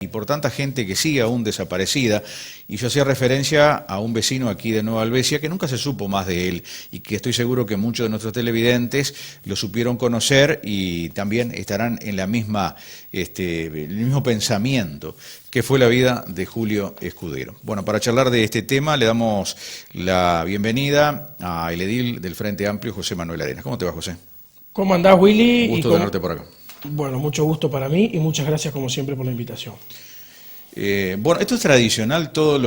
y por tanta gente que sigue aún desaparecida, y yo hacía referencia a un vecino aquí de Nueva Alvesia que nunca se supo más de él y que estoy seguro que muchos de nuestros televidentes lo supieron conocer y también estarán en la misma, el mismo pensamiento, que fue la vida de Julio Escudero. Bueno, para charlar de este tema le damos la bienvenida al edil del Frente Amplio, José Manuel Arenas. ¿Cómo te va, José? ¿Cómo andás, Willy? Un gusto tenerte por acá. Bueno, mucho gusto para mí y muchas gracias como siempre por la invitación. Bueno, ¿esto es tradicional todos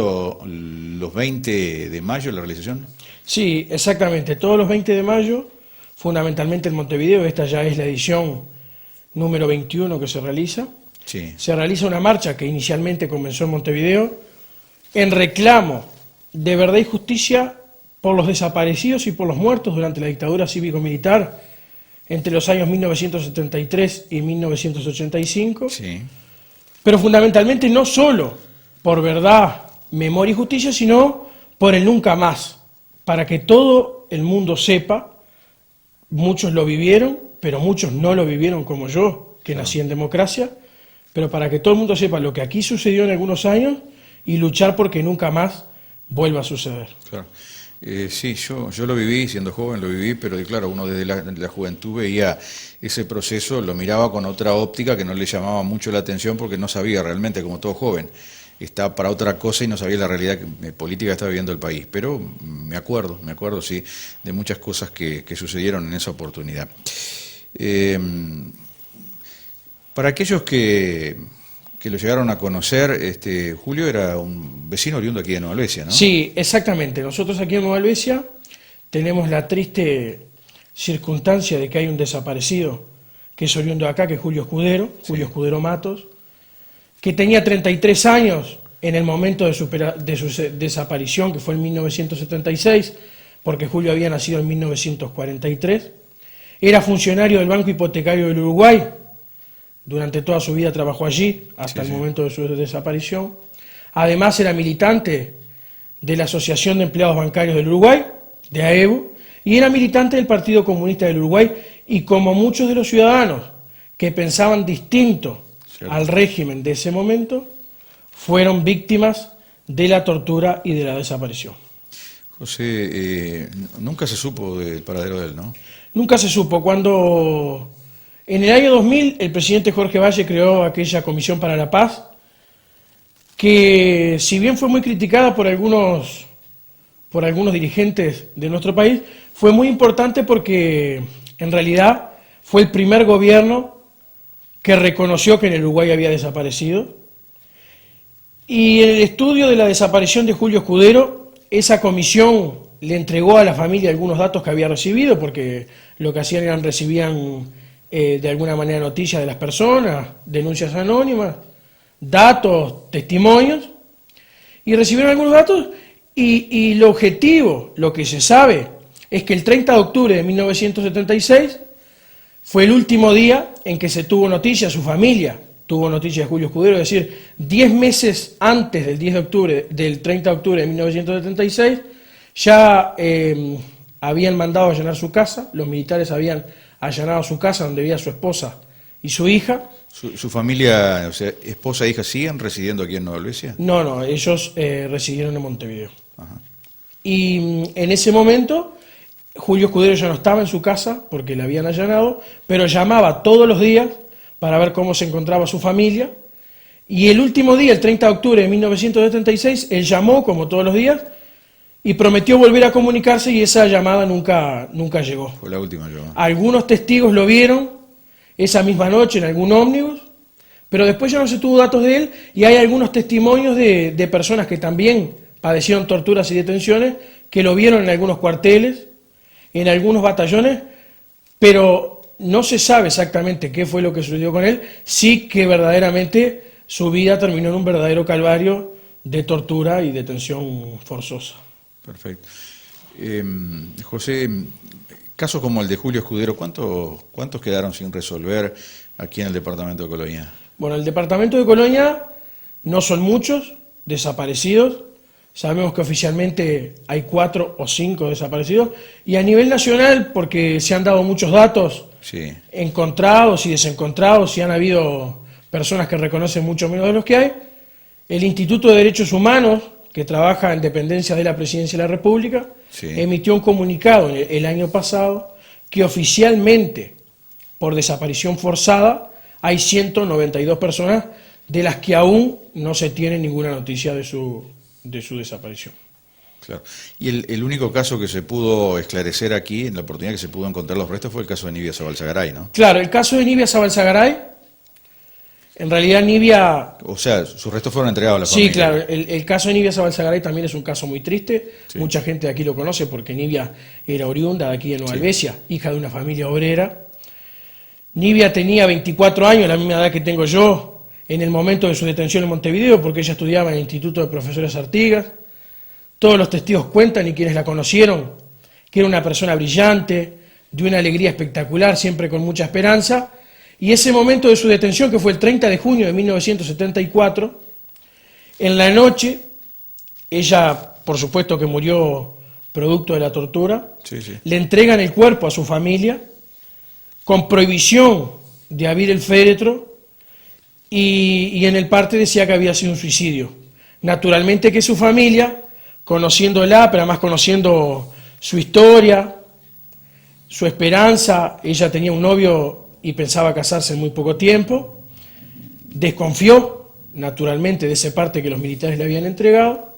los 20 de mayo, la realización? Sí, exactamente, todos los 20 de mayo, fundamentalmente en Montevideo, esta ya es la edición número 21 que se realiza. Sí. Se realiza una marcha que inicialmente comenzó en Montevideo en reclamo de verdad y justicia por los desaparecidos y por los muertos durante la dictadura cívico-militar entre los años 1973 y 1985, Sí. Pero fundamentalmente no solo por verdad, memoria y justicia, sino por el nunca más, para que todo el mundo sepa, muchos lo vivieron, pero muchos no lo vivieron como yo, que nací en democracia, pero para que todo el mundo sepa lo que aquí sucedió en algunos años y luchar porque nunca más vuelva a suceder. Claro. Sí, yo lo viví, siendo joven lo viví, pero claro, uno desde la juventud veía ese proceso, lo miraba con otra óptica que no le llamaba mucho la atención porque no sabía realmente, como todo joven, estaba para otra cosa y no sabía la realidad política que estaba viviendo el país. Pero me acuerdo, sí, de muchas cosas que sucedieron en esa oportunidad. Para aquellos que lo llegaron a conocer, Julio era un vecino oriundo aquí de Nueva Alvesia, ¿no? Sí, exactamente. Nosotros aquí en Nueva Alvesia tenemos la triste circunstancia de que hay un desaparecido que es oriundo de acá, que es Julio Escudero, Julio Escudero Matos, que tenía 33 años en el momento de su desaparición, que fue en 1976, porque Julio había nacido en 1943. Era funcionario del Banco Hipotecario del Uruguay. Durante toda su vida trabajó allí, hasta el momento de su desaparición. Además era militante de la Asociación de Empleados Bancarios del Uruguay, de AEBU, y era militante del Partido Comunista del Uruguay, y como muchos de los ciudadanos que pensaban distinto al régimen de ese momento, fueron víctimas de la tortura y de la desaparición. José, nunca se supo del paradero de él, ¿no? Nunca se supo. Cuando en el año 2000 el presidente Jorge Valle creó aquella Comisión para la Paz, que si bien fue muy criticada por algunos dirigentes de nuestro país, fue muy importante porque en realidad fue el primer gobierno que reconoció que en el Uruguay había desaparecido. Y en el estudio de la desaparición de Julio Escudero, esa comisión le entregó a la familia algunos datos que había recibido, porque lo que hacían era recibían de alguna manera noticias de las personas, denuncias anónimas, datos, testimonios, y recibieron algunos datos, y el objetivo, lo que se sabe, es que el 30 de octubre de 1976 fue el último día en que se tuvo noticia, su familia tuvo noticia de Julio Escudero, es decir, 10 meses antes del 30 de octubre de 1976, ya habían mandado a allanar su casa, los militares habían allanado su casa donde vivía su esposa y su hija. ¿Su familia, o sea, esposa e hija, siguen residiendo aquí en Nueva Alvesia? No, ellos residieron en Montevideo. Ajá. Y en ese momento Julio Escudero ya no estaba en su casa porque le habían allanado, pero llamaba todos los días para ver cómo se encontraba su familia. Y el último día, el 30 de octubre de 1976, él llamó, como todos los días, y prometió volver a comunicarse, y esa llamada nunca llegó. Fue la última llamada. Algunos testigos lo vieron esa misma noche en algún ómnibus, pero después ya no se tuvo datos de él, y hay algunos testimonios de personas que también padecieron torturas y detenciones, que lo vieron en algunos cuarteles, en algunos batallones, pero no se sabe exactamente qué fue lo que sucedió con él, sí que verdaderamente su vida terminó en un verdadero calvario de tortura y detención forzosa. Perfecto. José, casos como el de Julio Escudero, ¿cuántos quedaron sin resolver aquí en el departamento de Colonia? Bueno, el departamento de Colonia no son muchos desaparecidos. Sabemos que oficialmente hay 4 o 5 desaparecidos, y a nivel nacional, porque se han dado muchos datos encontrados y desencontrados, y han habido personas que reconocen mucho menos de los que hay, el Instituto de Derechos Humanos, que trabaja en dependencia de la Presidencia de la República, Sí. emitió un comunicado el año pasado que oficialmente, por desaparición forzada, hay 192 personas de las que aún no se tiene ninguna noticia de su desaparición. Claro. Y el único caso que se pudo esclarecer aquí, en la oportunidad que se pudo encontrar los restos, fue el caso de Nibia Zabalzagaray, ¿no? Claro, el caso de Nibia Zabalzagaray, en realidad Nibia... O sea, sus restos fueron entregados a la familia. Sí, claro, el caso de Nibia Zabalzagaray también es un caso muy triste. Sí. Mucha gente de aquí lo conoce porque Nibia era oriunda de aquí de Nueva Sí. Helvecia, hija de una familia obrera. Nibia tenía 24 años, la misma edad que tengo yo, en el momento de su detención en Montevideo, porque ella estudiaba en el Instituto de Profesores Artigas. Todos los testigos cuentan y quienes la conocieron, que era una persona brillante, de una alegría espectacular, siempre con mucha esperanza. Y ese momento de su detención, que fue el 30 de junio de 1974, en la noche, ella, por supuesto que murió producto de la tortura, Sí, sí. le entregan el cuerpo a su familia, con prohibición de abrir el féretro, y en el parte decía que había sido un suicidio. Naturalmente que su familia, conociéndola, pero además conociendo su historia, su esperanza, ella tenía un novio y pensaba casarse en muy poco tiempo, desconfió naturalmente de esa parte que los militares le habían entregado,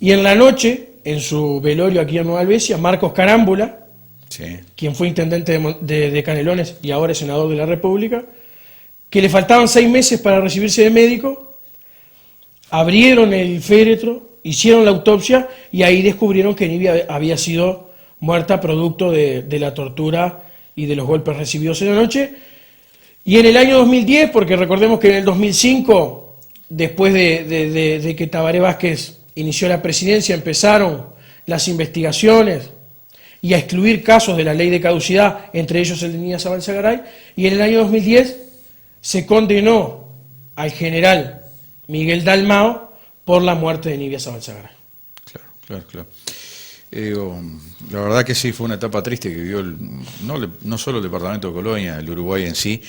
y en la noche, en su velorio aquí en Nueva Helvecia, Marcos Carámbula, Sí. quien fue intendente de Canelones y ahora es senador de la República, que le faltaban 6 meses para recibirse de médico, abrieron el féretro, hicieron la autopsia y ahí descubrieron que Nibia había sido muerta producto de la tortura y de los golpes recibidos en la noche. Y en el año 2010, porque recordemos que en el 2005, después de que Tabaré Vázquez inició la presidencia, empezaron las investigaciones y a excluir casos de la ley de caducidad, entre ellos el de Nibia Zabalzagaray, y en el año 2010 se condenó al general Miguel Dalmao por la muerte de Nibia Zabalzagaray. Claro, claro, claro. La verdad que sí, fue una etapa triste que vivió no solo el departamento de Colonia, el Uruguay en sí,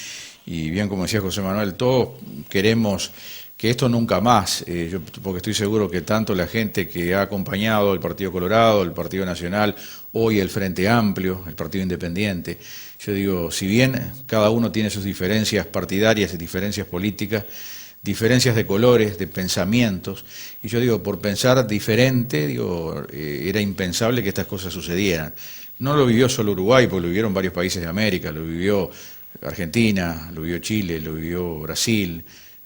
y bien como decía José Manuel, todos queremos que esto nunca más, porque estoy seguro que tanto la gente que ha acompañado el Partido Colorado, el Partido Nacional, hoy el Frente Amplio, el Partido Independiente, yo digo, si bien cada uno tiene sus diferencias partidarias y diferencias políticas, diferencias de colores, de pensamientos, y yo digo, por pensar diferente, era impensable que estas cosas sucedieran. No lo vivió solo Uruguay, porque lo vivieron varios países de América, lo vivió Argentina, lo vivió Chile, lo vivió Brasil,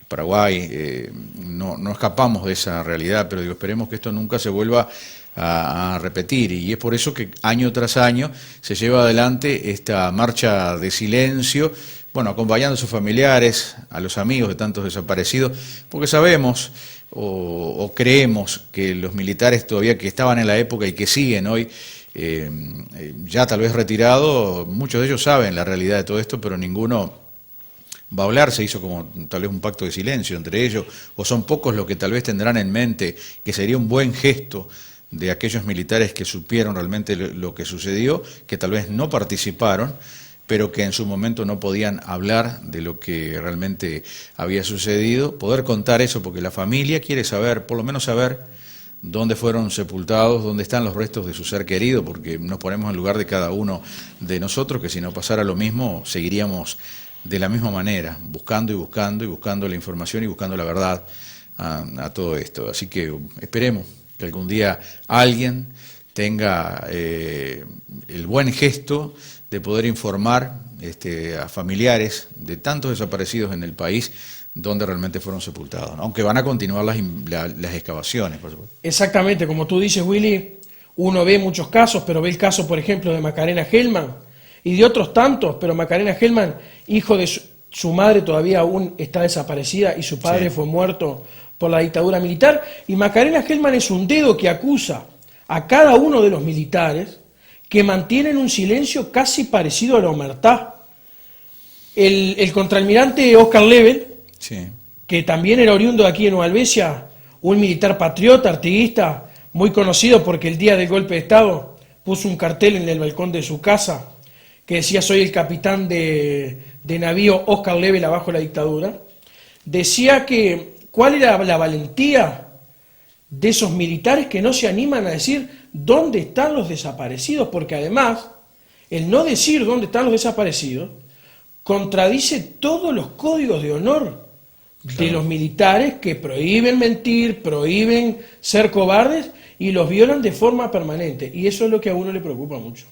Paraguay, no escapamos de esa realidad, pero esperemos que esto nunca se vuelva a repetir, y es por eso que año tras año se lleva adelante esta marcha de silencio, bueno, acompañando a sus familiares, a los amigos de tantos desaparecidos, porque sabemos o creemos que los militares todavía que estaban en la época y que siguen hoy, ya tal vez retirados, muchos de ellos saben la realidad de todo esto, pero ninguno va a hablar, se hizo como tal vez un pacto de silencio entre ellos, o son pocos los que tal vez tendrán en mente que sería un buen gesto de aquellos militares que supieron realmente lo que sucedió, que tal vez no participaron, pero que en su momento no podían hablar de lo que realmente había sucedido, poder contar eso, porque la familia quiere saber, por lo menos saber dónde fueron sepultados, dónde están los restos de su ser querido, porque nos ponemos en lugar de cada uno de nosotros, que si no pasara lo mismo, seguiríamos de la misma manera, buscando y buscando y buscando la información y buscando la verdad a todo esto. Así que esperemos que algún día alguien tenga el buen gesto de poder informar a familiares de tantos desaparecidos en el país donde realmente fueron sepultados, ¿no? Aunque van a continuar las excavaciones, por supuesto. Exactamente, como tú dices, Willy, uno ve muchos casos, pero ve el caso, por ejemplo, de Macarena Gelman y de otros tantos, pero Macarena Gelman, hijo de su madre, todavía aún está desaparecida y su padre fue muerto por la dictadura militar, y Macarena Gelman es un dedo que acusa a cada uno de los militares que mantienen un silencio casi parecido a la omertá. El contraalmirante Oscar Lebel, que también era oriundo de aquí de Nueva Helvecia, un militar patriota, artiguista, muy conocido porque el día del golpe de Estado puso un cartel en el balcón de su casa que decía: soy el capitán de navío Oscar Lebel abajo la dictadura. decía que cuál era la valentía de esos militares que no se animan a decir dónde están los desaparecidos, porque además el no decir dónde están los desaparecidos contradice todos los códigos de honor de los militares que prohíben mentir, prohíben ser cobardes y los violan de forma permanente. Y eso es lo que a uno le preocupa mucho.